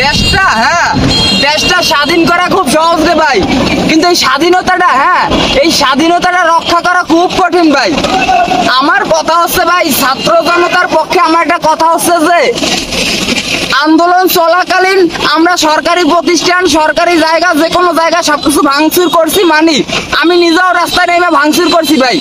দেশটা দেশটা স্বাধীন করা খুব সহজ রে ভাই, কিন্তু এই স্বাধীনতাটা এই স্বাধীনতাটা রক্ষা করা খুব কঠিন ভাই। আমার কথা হচ্ছে ভাই, ছাত্র জনতার পক্ষে আমার একটা কথা হচ্ছে যে আন্দোলন চলাকালীন আমরা সরকারি প্রতিষ্ঠান, সরকারি জায়গা, যে কোনো জায়গা সবকিছু ভাঙচুর করছি, মানি আমি নিজেও রাস্তায় নেমে ভাঙচুর করছি ভাই।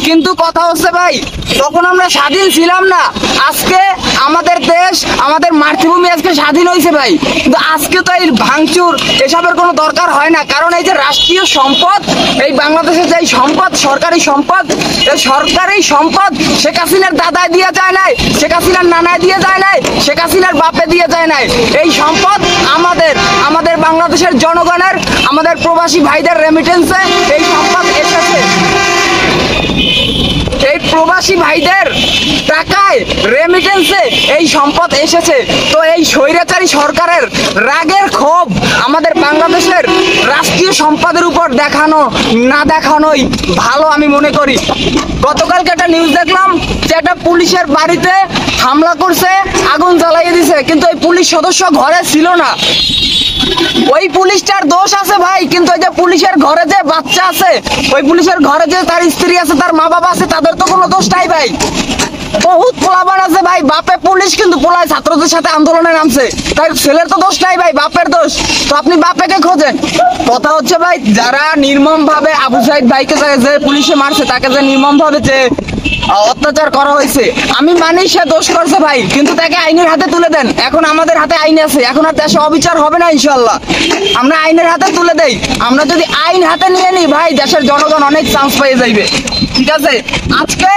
কিন্তু কথা হচ্ছে ভাই, তখন আমরা স্বাধীন ছিলাম না। আজকে আমাদের দেশ, আমাদের মাতৃভূমি আজকে স্বাধীন হয়েছে ভাই, কিন্তু আজকে তো এই ভাঙচুর এসবের কোনো দরকার হয় না। কারণ এই যে রাষ্ট্রীয় সম্পদ, এই বাংলাদেশের যে সম্পদ, সরকারি সম্পদ, এই সরকারি সম্পদ শেখ হাসিনার দাদায় দিয়ে যায় নাই, শেখ হাসিনার নানায় দিয়ে যায় নাই, শেখ হাসিনার বাপে দিয়ে যায় নাই। এই সম্পদ আমাদের বাংলাদেশের জনগণের, আমাদের প্রবাসী ভাইদের রেমিটেন্সে এই সম্পদ এসেছে। এই প্রবাসী ভাইদের টাকায় রেমিটেন্সে এই সম্পদ এসেছে। তো এই স্বৈরাচারী সরকারের রাগের ক্ষোভ আমাদের বাংলাদেশের রাষ্ট্রীয় সম্পদের উপর দেখানো না দেখানোই ভালো আমি মনে করি। গতকালকে একটা নিউজ দেখলাম যে একটা পুলিশের বাড়িতে হামলা করছে, আগুন জ্বালিয়ে দিছে, কিন্তু ওই পুলিশ সদস্য ঘরে ছিল না। ওই পুলিশটার দোষ আছে ভাই, কিন্তু ওই যে পুলিশের ঘরে যে বাচ্চা আছে, ওই পুলিশের ঘরে যে তার স্ত্রী আছে, তার মা বাবা আছে, তাদের তো কোনো দোষ নাই ভাই। বহুত পোলাপান আছে ভাই, বাপে পুলিশ কিন্তু পোলায় ছাত্রদের সাথে আন্দোলনে নামছে, তাই ছেলের তো দোষ নাই ভাই, বাপের দোষ। তো আপনি বাপেকে খোঁজেন। কথা হচ্ছে ভাই, যারা নির্মম ভাবে আবু সাইদ ভাইকে যে পুলিশে মারছে, তাকে যে নির্মম ভাবে যে অত্যাচার করা হয়েছে, আমি মানি সে দোষ করছে ভাই, কিন্তু তাকে আইনের হাতে তুলে দেন। এখন আমাদের হাতে আইন আছে, এখন আর দেশে অবিচার হবে না ইনশাল্লাহ। আমরা আইনের হাতে তুলে দেই। আমরা যদি আইন হাতে নিয়ে নিই ভাই, দেশের জনগণ অনেক চান্স পেয়ে যাইবে। ঠিক আছে, আজকে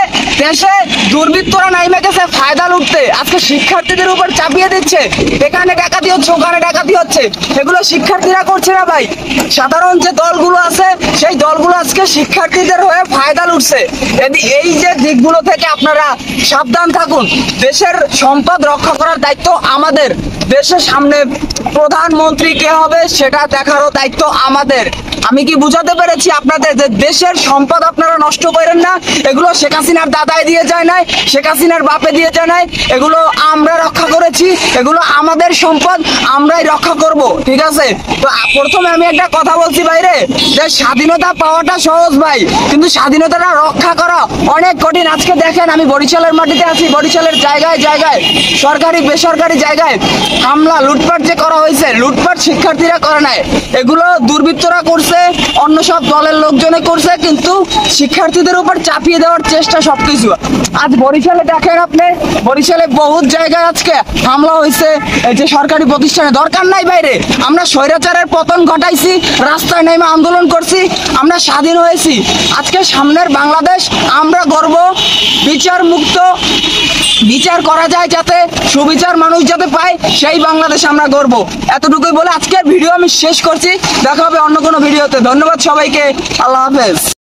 দেশে দুর্বৃত্তরা নাইমে গেছে ফায়দা লুটতে, আজকে শিক্ষার্থীদের উপর চাপিয়ে দিচ্ছে, এখানে ডাকাতি হচ্ছে, ওখানে ডাকাতি হচ্ছে। এগুলো শিক্ষার্থীরা করছে না ভাই, সাধারণ যে দলগুলো আছে সেই দলগুলো আজকে শিক্ষার্থীদের হয়ে ফায়দা লুটছে। এই যে দিকগুলো থেকে আপনারা সাবধান থাকুন। দেশের সম্পদ রক্ষা করার দায়িত্ব আমাদের। দেশের সামনে প্রধানমন্ত্রী কে হবে সেটা দেখারও দায়িত্ব আমাদের। আমি কি বুঝাতে পেরেছি আপনাদের যে দেশের সম্পদ আপনারা নষ্ট করেন না? এগুলো শেখ হাসিনার দাদায় দিয়ে যায় নাই, শেখ হাসিনার বাপে দিয়ে যায় নাই, এগুলো আমরা রক্ষা করেছি, এগুলো আমাদের সম্পদ, আমরাই রক্ষা করব। ঠিক আছে, তো প্রথমে আমি একটা কথা বলছি বাইরে, যে স্বাধীনতা পাওয়াটা সহজ ভাই, কিন্তু স্বাধীনতাটা রক্ষা করা অনেক কঠিন। আজকে দেখেন, আমি বরিশালের মাটিতে আছি, বরিশালের জায়গায় জায়গায়, সরকারি বেসরকারি জায়গায় হামলা লুটপাট যে করা হয়েছে, লুটপাট শিক্ষার্থীরা করে নাই, এগুলো দুর্বৃত্তরা করছে, অন্য সব দলের লোকজনে করছে, কিন্তু শিক্ষার্থীদের উপর চাপিয়ে দেওয়ার চেষ্টা সবকিছু। আজ বরিশালে দেখেন আপনি, বরিশালে বহুত জায়গায় আজকে হামলা হয়েছে, যে সরকারি প্রতিষ্ঠানে। দরকার নাই বাইরে, আমরা স্বৈরাচারের পতন ঘটাইছি, রাস্তায় নেমে আন্দোলন করছি, আমরা স্বাধীন হয়েছি। আজকে সামনের বাংলাদেশ আমরা গর্ব, বিচার মুক্ত, বিচার করা যায় যাতে, সুবিচার মানুষ যাতে পায়, সেই বাংলাদেশ আমরা গর্ব। এতটুকুই বলে আজকের ভিডিও আমি শেষ করছি। দেখা হবে অন্য কোনো ভিডিওতে। ধন্যবাদ সবাইকে, আল্লাহ হাফেজ।